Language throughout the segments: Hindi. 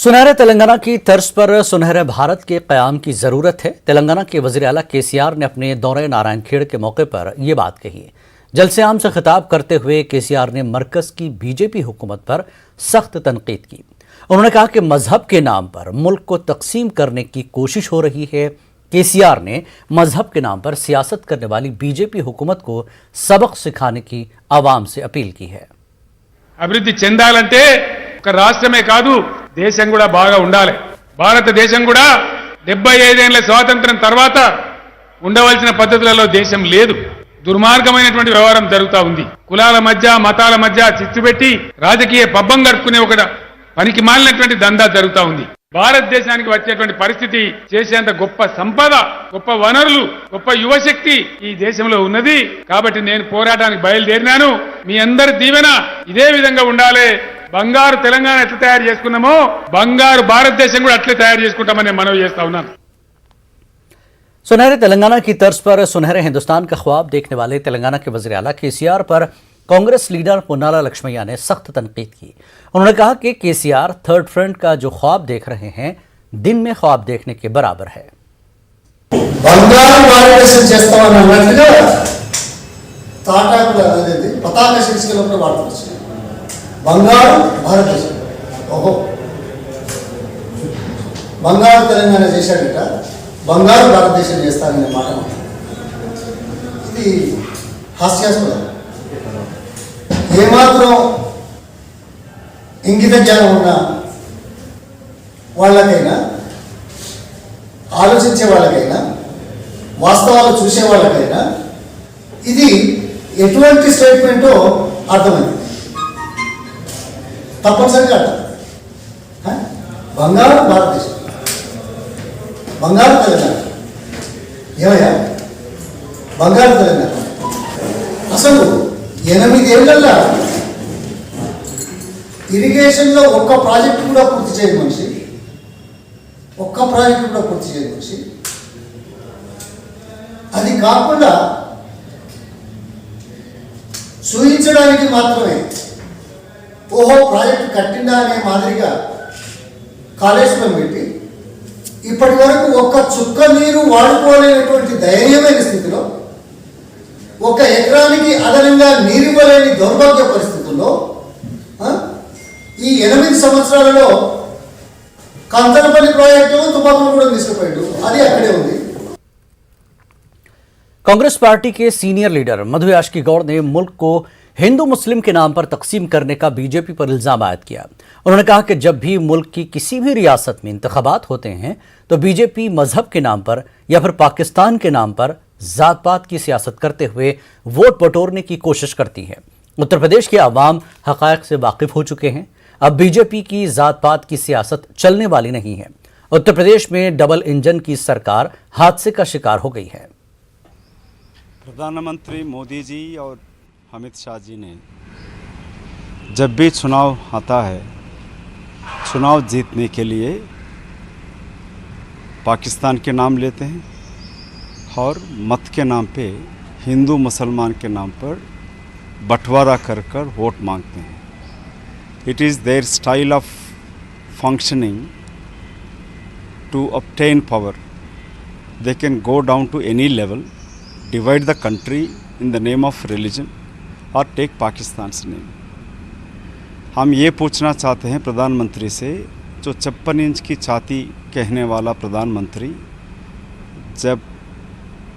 सुनहरे तेलंगाना की तर्ज पर सुनहरे भारत के क़याम की ज़रूरत है। तेलंगाना के वज़ीर आला केसीआर ने अपने दौरे नारायणखेड़ के मौके पर यह बात कही है। जलसे आम से खिताब करते हुए केसीआर ने मरकज़ की बीजेपी हुकूमत पर सख्त तनकीद की। उन्होंने कहा कि मजहब के नाम पर मुल्क को तकसीम करने की कोशिश हो रही है। केसीआर ने मजहब के नाम पर सियासत करने वाली बीजेपी हुकूमत को सबक सिखाने की आवाम से अपील की है। అభివృద్ధి చెందాలంటే ఒక రాష్ట్రమే కాదు దేశం కూడా బాగా ఉండాలి। భారతదేశం కూడా 75 ఏళ్ల స్వాతంత్ర్యం తర్వాత ఉండవలసిన పద్ధతులలో దేశం లేదు। దుర్మార్గమైనటువంటి వ్యవహారం జరుగుతా ఉంది। కులాల మధ్య మతాల మధ్య చిచ్చు పెట్టి రాజకీయ పబ్బం గడుపుకునే ఒక పనికి మాలినటువంటి దందా జరుగుతా ఉంది। భారతదేశానికి వచ్చేటువంటి పరిస్థితి చేసేంత గొప్ప సంపద, గొప్ప వనరులు, గొప్ప యువశక్తి ఈ దేశంలో ఉన్నది। కాబట్టి నేను పోరాటానికి బయలుదేరినాను। మీ అందరి దీవెన ఇదే విధంగా ఉండాలి। బంగారు తెలంగాణ ఎట్లా తయారు చేసుకున్నామో బంగారు భారతదేశం కూడా అట్లే తయారు చేసుకుంటామని మనవి చేస్తా ఉన్నాను। सुनहरे तेलंगाना की तर्ज पर सुनहरे हिंदुस्तान का ख्वाब देखने वाले तेलंगाना के वज़ीर आला केसीआर पर कांग्रेस लीडर पुन्नाला लक्ष्मैया ने सख्त तनकीद की। उन्होंने कहा कि केसीआर थर्ड फ्रंट का जो ख्वाब देख रहे हैं दिन में ख्वाब देखने के बराबर है। బంగారు భారతదేశం చేస్తామని అన్నట్లుగా తాటాకు అనేది పతాక శీర్షికలో వాడుతున్నారు। బంగారు భారతదేశం, ఓహో బంగారు తెలంగాణ చేశాడట, బంగారు భారతదేశం చేస్తాననే మాట ఇది హాస్యాస్పదం। ఏమాత్రం ఇంగిత జ్ఞానం ఉన్న వాళ్ళకైనా, ఆలోచించే వాళ్ళకైనా, వాస్తవాలు చూసే వాళ్ళకైనా ఇది ఎటువంటి స్టేట్మెంటో అర్థమైంది, తప్పనిసరిగా అర్థం। బంగారు భారతదేశం, బంగారు తెలంగాణ, ఏమయ్యా బంగారు తెలంగాణ? అసలు 8 ఏళ్లలో ఇరిగేషన్లో ఒక్క ప్రాజెక్టు కూడా పూర్తి చేయని మనిషి, ఒక్క ప్రాజెక్టు కూడా పూర్తి చేయని మనిషి, అది కాకుండా చూయించడానికి మాత్రమే ఓహో ప్రాజెక్టు కట్టిందా అనే మాదిరిగా కాళేశ్వరం పెట్టి ఇప్పటి వరకు ఒక్క చుక్క నీరు వాడుకోలేనటువంటి దయనీయమైన స్థితిలో, ఒక ఎకరానికి అదనంగా నీరు ఇవ్వలేని దౌర్భాగ్య పరిస్థితుల్లో ఈ 8 సంవత్సరాలలో కంతలపల్లి ప్రాజెక్టు తుపాకులు కూడా తీసుకుపోయాడు, అది అక్కడే ఉంది। कांग्रेस पार्टी के सीनियर लीडर मधु याष्की गौड़ ने मुल्क को हिंदू मुस्लिम के नाम पर तकसीम करने का बीजेपी पर इल्जाम आयद किया। उन्होंने कहा कि जब भी मुल्क की किसी भी रियासत में इंतखाबात होते हैं तो बीजेपी मजहब के नाम पर या फिर पाकिस्तान के नाम पर जात पात की सियासत करते हुए वोट बटोरने की कोशिश करती है। उत्तर प्रदेश के अवाम हक़ाइक़ से वाकिफ हो चुके हैं। अब बीजेपी की जात पात की सियासत चलने वाली नहीं है। उत्तर प्रदेश में डबल इंजन की सरकार हादसे का शिकार हो गई है। प्रधानमंत्री मोदी जी और अमित शाह जी ने जब भी चुनाव आता है, चुनाव जीतने के लिए पाकिस्तान के नाम लेते हैं और मत के नाम पे हिंदू मुसलमान के नाम पर बंटवारा कर कर वोट मांगते हैं। It is their style of functioning to obtain power. They can go down to any level, divide the country in the name of religion or take Pakistan's name. हम ये पूछना चाहते हैं प्रधानमंत्री से, जो 56 इंच की छाती कहने वाला प्रधानमंत्री जब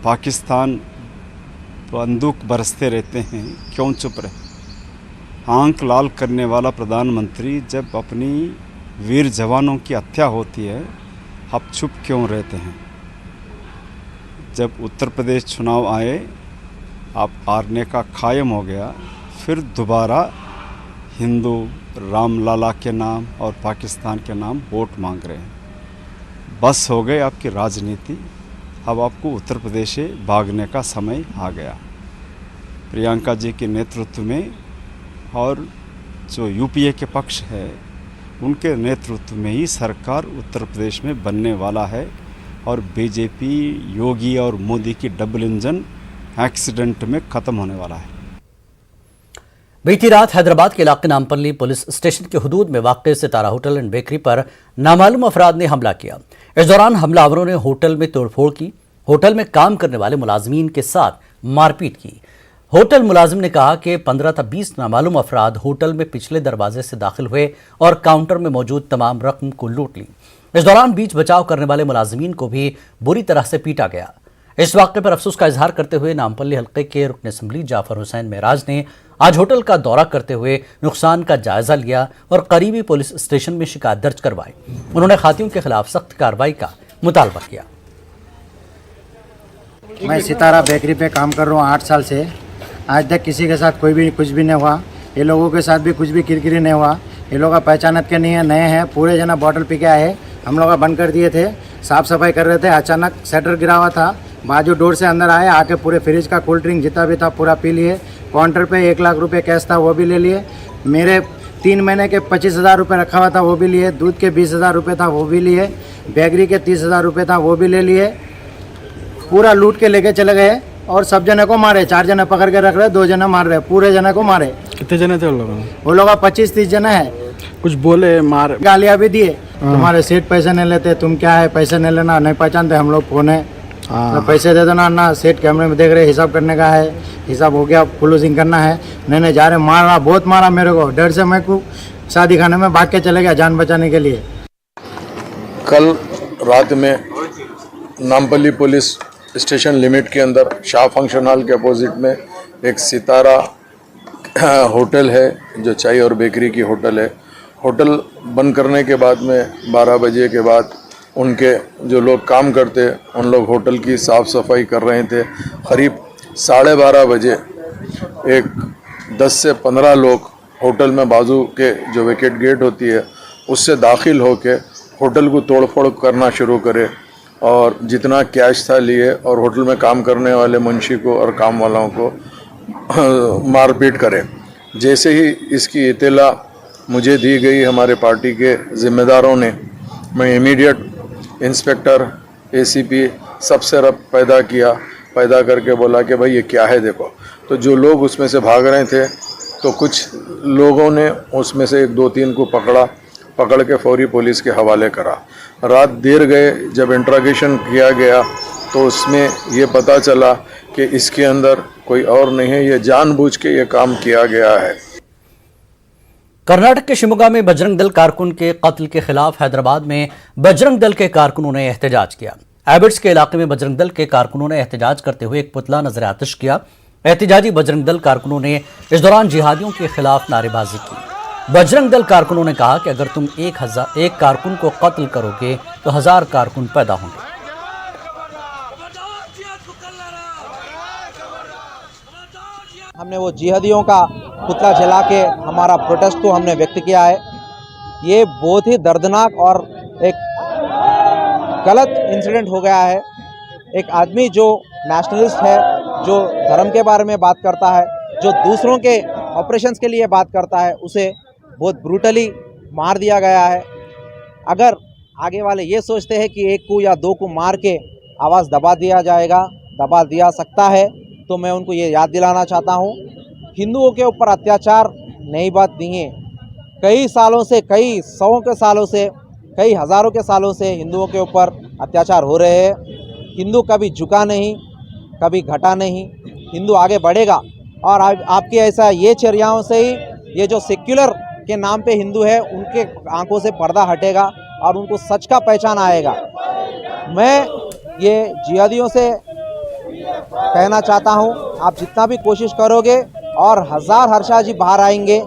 पाकिस्तान बंदूक बरसते रहते हैं क्यों चुप रहे? आंख लाल करने वाला प्रधानमंत्री जब अपनी वीर जवानों की हत्या होती है अब चुप क्यों रहते हैं? जब उत्तर प्रदेश चुनाव आए, आप हारने का कायम हो गया, फिर दोबारा हिंदू रामलाला के नाम और पाकिस्तान के नाम वोट मांग रहे हैं। बस हो गए आपकी राजनीति, अब आपको उत्तर प्रदेश से भागने का समय आ गया। प्रियंका जी के नेतृत्व में और जो यूपीए के पक्ष है उनके नेतृत्व में ही सरकार उत्तर प्रदेश में बनने वाला है और बीजेपी योगी और मोदी की डबल इंजन एक्सीडेंट में ख़त्म होने वाला है। बीती रात हैदराबाद के इलाके नामपल्ली पुलिस स्टेशन के हुदूद में वाक़ सितारा होटल एंड बेकरी पर नामालूम अफराद ने हमला किया। इस दौरान हमलावरों ने होटल में तोड़फोड़ की, होटल में काम करने वाले मुलाजमीन के साथ मारपीट की। होटल मुलाजिम ने कहा कि 15 था 20 नामालूम अफराद होटल में पिछले दरवाजे से दाखिल हुए और काउंटर में मौजूद तमाम रकम को लूट ली। इस दौरान बीच बचाव करने वाले मुलाजिमीन को भी बुरी तरह से पीटा गया। इस वाक़े पर अफसोस का इजहार करते हुए नामपल्ली हल्के के रुकन असम्बली जाफर हुसैन मेराज ने आज होटल का दौरा करते हुए नुकसान का जायजा लिया और करीबी पुलिस स्टेशन में शिकायत दर्ज करवाई। उन्होंने खातियों के खिलाफ सख्त कार्रवाई का मुतालबा किया। मैं सितारा बेकरी पे काम कर रहा हूँ 8 साल से। आज तक किसी के साथ कोई भी कुछ भी नहीं हुआ। ये लोगों के साथ भी कुछ भी किरकिरी नहीं हुआ। ये लोग पहचानत के नहीं है, नए हैं। पूरे जना बॉटल पी के आए, हम लोग बंद कर दिए थे, साफ़ सफाई कर रहे थे। अचानक शटर गिरा हुआ था, बाजू डोर से अंदर आए, आके पूरे फ्रिज का कोल्ड ड्रिंक जितना भी था पूरा पी लिए। काउंटर पे 1 लाख रुपए कैश था वो भी ले लिए। मेरे 3 महीने के 25,000 रुपये रखा हुआ था वो भी लिए। दूध के 20,000 रुपये था वो भी लिए। बेकरी के 30,000 रुपये था वो भी ले लिए। पूरा लूट के लेके चले गए और सब जने को मारे। 4 जने पकड़ के रख रहे, 2 जने मार रहे, पूरे जने को मारे। कितने जने थे वो लोग 25-30 जने हैं। कुछ बोले, मार, गालियाँ भी दिए, तुम्हारे सेठ पैसे नहीं लेते, तुम क्या है, पैसे नहीं लेना, नहीं पहचानते हम लोग, फोन है तो पैसे दे देना ना। सेठ कैमरे में देख रहे, हिसाब करने का है, हिसाब हो गया, क्लोजिंग करना है। नहीं जा रहे, मारा, बहुत मारा मेरे को। डर से मैं को शादी खाने में भाग के चले गया जान बचाने के लिए। कल रात में नामपल्ली पुलिस स्टेशन लिमिट के अंदर शाह फंक्शन हॉल के अपोजिट में एक सितारा होटल है जो चाय और बेकरी की होटल है। होटल बंद करने के बाद में 12 बजे के बाद उनके जो लोग काम करते उन लोग होटल की साफ़ सफाई कर रहे थे। करीब 12:30 बजे एक 10 से 15 लोग होटल में बाजू के जो विकेट गेट होती है उससे दाखिल होके होटल को तोड़फोड़ करना शुरू करे और जितना कैश था लिए और होटल में काम करने वाले मुंशी को और काम वालों को मारपीट करे। जैसे ही इसकी इत्तला मुझे दी गई हमारे पार्टी के ज़िम्मेदारों ने, मैं इमीडिएट इंस्पेक्टर, एसीपी सबसे रब पैदा करके बोला कि भाई ये क्या है देखो। तो जो लोग उसमें से भाग रहे थे तो कुछ लोगों ने उसमें से 1-2-3 को पकड़ के फौरी पुलिस के हवाले करा। रात देर गए जब इंट्रोगेशन किया गया तो उसमें ये पता चला कि इसके अंदर कोई और नहीं है, ये जानबूझ के ये काम किया गया है। कर्नाटक के शिमोगा में बजरंग दल कारकुन के कत्ल के खिलाफ हैदराबाद में बजरंग दल के कारकुनों ने एहतजाज किया। एबिट्स के इलाके में बजरंग दल के कारकुनों ने एहतजाज करते हुए एक पुतला नजर आतिश किया। एहतजाजी बजरंग दल कारकुनों ने इस दौरान जिहादियों के खिलाफ नारेबाजी की। बजरंग दल कारकुनों ने कहा कि अगर तुम एक कारकुन को कत्ल करोगे तो 1000 कारकुन पैदा होंगे। हमने वो जिहादियों का पुतला जला के हमारा प्रोटेस्ट को हमने व्यक्त किया है। ये बहुत ही दर्दनाक और एक गलत इंसिडेंट हो गया है। एक आदमी जो नेशनलिस्ट है, जो धर्म के बारे में बात करता है, जो दूसरों के ऑपरेशंस के लिए बात करता है, उसे बहुत ब्रूटली मार दिया गया है। अगर आगे वाले ये सोचते हैं कि 1 को या 2 को मार के आवाज़ दबा दिया सकता है, तो मैं उनको ये याद दिलाना चाहता हूँ, हिंदुओं के ऊपर अत्याचार नई बात नहीं है। कई सालों से, कई सौ के सालों से, कई हज़ारों के सालों से हिंदुओं के ऊपर अत्याचार हो रहे हैं। हिंदू कभी झुका नहीं, कभी घटा नहीं, हिंदू आगे बढ़ेगा। और आपके ऐसा ये चर्याओं से ही ये जो सेक्युलर के नाम पे हिंदू है उनके आंखों से पर्दा हटेगा और उनको सच का पहचान आएगा। मैं ये जिहादियों से कहना चाहता हूं, आप जितना भी कोशिश करोगे और 1000 हर्षाजी बाहर आएंगे।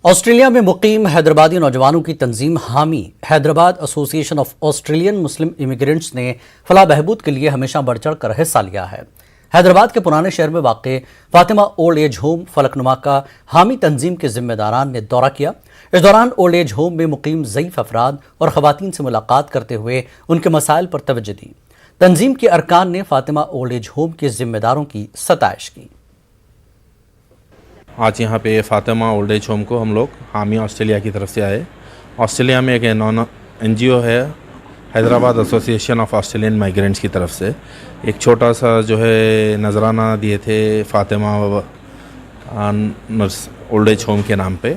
ऑस्ट्रेलिया में मुकीम हैदराबादी नौजवानों की तंजीम हामी Hyderabad association of Australian Muslim immigrants ने फलाह बहबूद के लिए हमेशा बढ़ चढ़ कर हिस्सा लिया है। हैदराबाद के पुराने शहर में वाक़े Fatima old age home Falaknuma का हामी तंजीम के जिम्मेदारान ने दौरा किया। इस दौरान ओल्ड एज होम में मुकीम ज़ईफ़ अफराद और ख़वातीन से मुलाकात करते हुए उनके मसाइल पर तवज्जो दी। तंजीम के अरकान ने फातिमा ओल्ड एज होम के जिम्मेदारों की सताइश की। आज यहाँ पे फातिमा ओल्ड एज होम को हम लोग हामी ऑस्ट्रेलिया की तरफ से आए। ऑस्ट्रेलिया में एक NGO है, Hyderabad association of Australian migrants की तरफ से एक छोटा सा जो है नजराना दिए थे Fatima nurse old age home के नाम पे,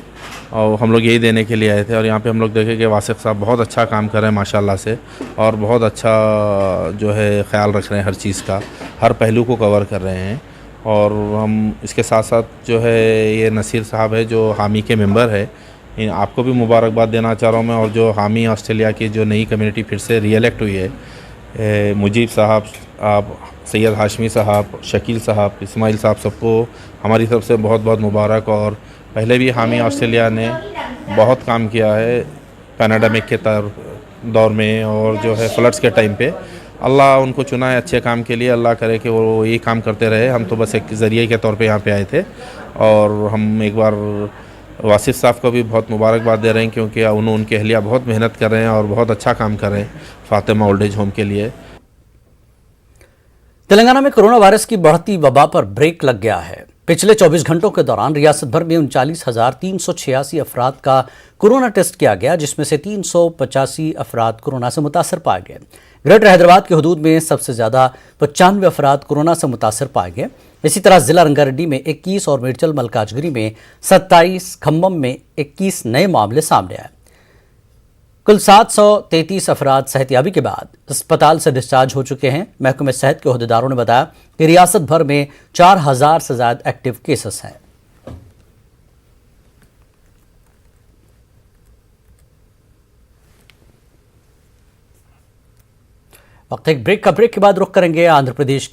और हम लोग यही देने के लिए आए थे। और यहाँ पे हम लोग देखे कि वासिफ साहब बहुत अच्छा काम कर रहे हैं माशाल्लाह से, और बहुत अच्छा जो है ख्याल रख रहे हैं हर चीज़ का, हर पहलू को कवर कर रहे हैं। और हम इसके साथ साथ जो है ये नसीर साहब है जो हामी के मेंबर है, आपको भी मुबारकबाद देना चाह रहा हूँ मैं। और जो हामी ऑस्ट्रेलिया की जो नई कम्युनिटी फिर से रीएलेक्ट हुई है, मुजीब साहब, आप सैयद हाशमी साहब, शकील साहब, इस्माइल साहब, सबको हमारी तरफ से बहुत बहुत मुबारक। और पहले भी हामी ऑस्ट्रेलिया ने बहुत काम किया है पैनाडेमिक के दौर में, और जो है फ्लड्स के टाइम पे। अल्लाह उनको चुना है अच्छे काम के लिए, अल्लाह करे कि वो यही काम करते रहे। हम तो बस एक ज़रिए के तौर पे यहाँ पे आए थे। और हम एक बार वासिफ साहब को भी बहुत मुबारकबाद दे रहे हैं, क्योंकि उनके अहलिया बहुत मेहनत कर रहे हैं और बहुत अच्छा काम कर रहे हैं फातिमा ओल्ड एज होम के लिए। तेलंगाना में कोरोना वायरस की बढ़ती वबा पर ब्रेक लग गया है। पिछले 24 घंटों के दौरान रियासत भर में 39,386 अफराद का कोरोना टेस्ट किया गया, जिसमें से 385 अफराद कोरोना से मुतासर पाए गए। ग्रेटर हैदराबाद के हदूद में सबसे ज्यादा 95 अफराद कोरोना से मुतासर पाए गए। इसी तरह जिला रंगारेड्डी में 21 और मेडचल मलकाजगिरी में 27, खम्बम में 21 नए मामले सामने आए। कुल 733 अफराद सेहतियाबी के बाद अस्पताल से डिस्चार्ज हो चुके हैं। महकमे सेहत के अहदेदारों ने बताया कि रियासत भर में 4000 से ज्यादा एक्टिव केसेस हैं। वक्त एक ब्रेक के बाद रुख करेंगे आंध्र प्रदेश